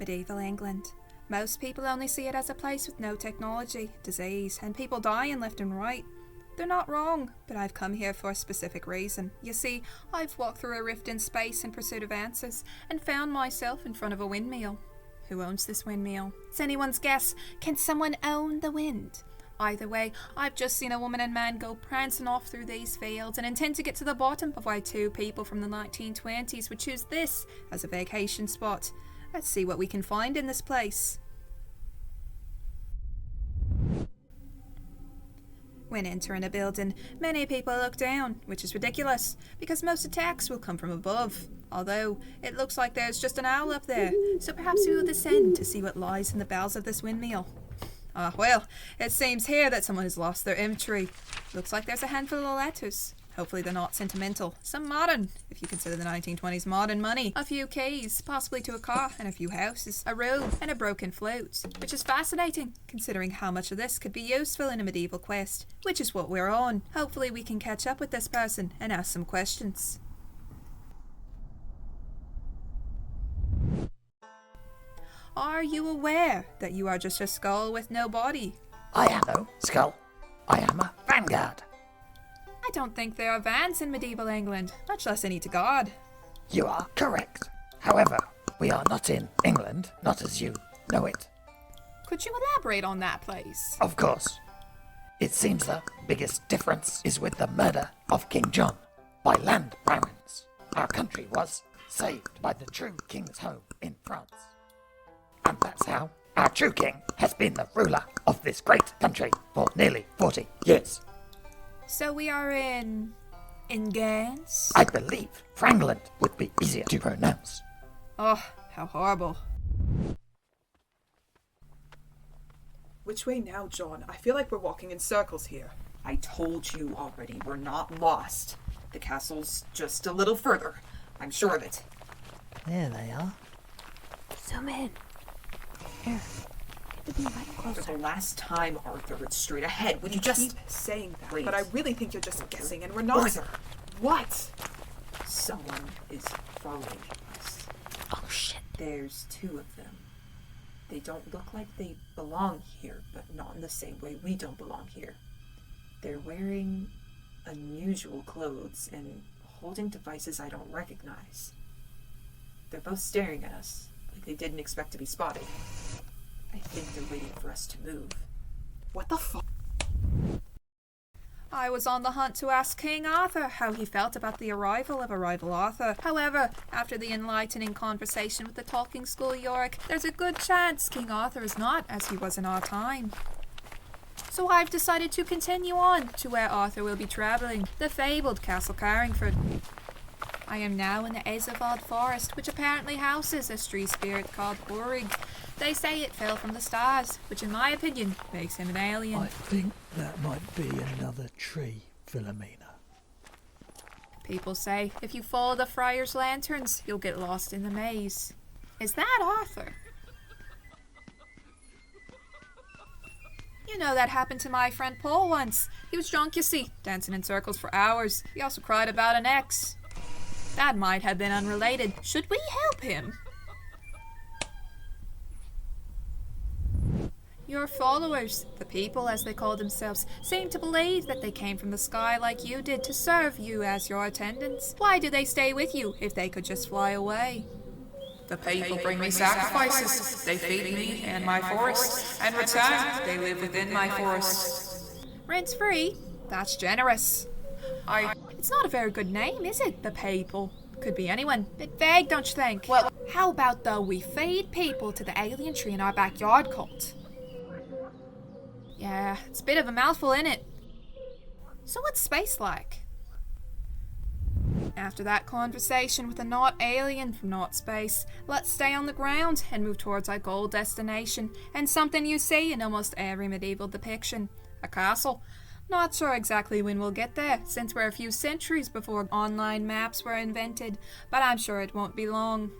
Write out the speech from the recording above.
medieval England. Most people only see it as a place with no technology, disease, and people dying left and right. They're not wrong, but I've come here for a specific reason. You see, I've walked through a rift in space in pursuit of answers, and found myself in front of a windmill. Who owns this windmill? It's anyone's guess. Can someone own the wind? Either way, I've just seen a woman and man go prancing off through these fields and intend to get to the bottom of why two people from the 1920s would choose this as a vacation spot. Let's see what we can find in this place. When entering a building, many people look down, which is ridiculous, because most attacks will come from above. Although, it looks like there's just an owl up there, so perhaps we will descend to see what lies in the bowels of this windmill. Well, it seems here that someone has lost their inventory. Looks like there's a handful of letters. Hopefully they're not sentimental. Some modern, if you consider the 1920s modern money. A few keys, possibly to a car, and a few houses. A room, and a broken flute. Which is fascinating, considering how much of this could be useful in a medieval quest. Which is what we're on. Hopefully we can catch up with this person and ask some questions. Are you aware that you are just a skull with no body? I am no skull. I am a vanguard. I don't think there are vans in medieval England, much less any to guard. You are correct. However, we are not in England, not as you know it. Could you elaborate on that, please? Of course. It seems the biggest difference is with the murder of King John by land barons. Our country was saved by the true king's home in France. And that's how our true king has been the ruler of this great country for nearly 40 years. So we are in Gans? I believe Frangland would be easier to pronounce. Oh, how horrible. Which way now, John? I feel like we're walking in circles here. I told you already, we're not lost. The castle's just a little further. I'm sure of it. There they are. Zoom in. Here. Get the mic For closer. the last time, Arthur, it's straight ahead. Would you just... Keep saying that, Please. but I really think you're just guessing, and we're not. Arthur, What? someone is following us. Oh shit. There's two of them. They don't look like they belong here, but not in the same way we don't belong here. They're wearing unusual clothes and holding devices I don't recognize. They're both staring at us, like they didn't expect to be spotted. I think they're waiting for us to move. What the fuck? I was on the hunt to ask King Arthur how he felt about the arrival of a rival Arthur. However, after the enlightening conversation with the talking school Yorick, there's a good chance King Arthur is not as he was in our time. So I've decided to continue on to where Arthur will be travelling, the fabled Castle Carringford. I am now in the Azavod forest, which apparently houses a tree spirit called Urig. They say it fell from the stars, which in my opinion makes him an alien. I think that might be another tree, Philomena. People say if you follow the friar's lanterns, you'll get lost in the maze. Is that Arthur? You know, that happened to my friend Paul once. He was drunk, you see, dancing in circles for hours. He also cried about an ex. That might have been unrelated. Should we help him? Your followers, the people as they call themselves, seem to believe that they came from the sky like you did to serve you as your attendants. Why do they stay with you if they could just fly away? The people bring me sacrifices. They feed me and my forest. And return, they live within my forest. Rent-free? That's generous. It's not a very good name, is it, the people? Could be anyone. Bit vague, don't you think? Well, how about though we feed people to the alien tree in our backyard cult? Yeah, it's a bit of a mouthful, innit? So what's space like? After that conversation with a not alien from not space, let's stay on the ground and move towards our goal destination, and something you see in almost every medieval depiction, a castle. Not sure exactly when we'll get there, since we're a few centuries before online maps were invented, but I'm sure it won't be long.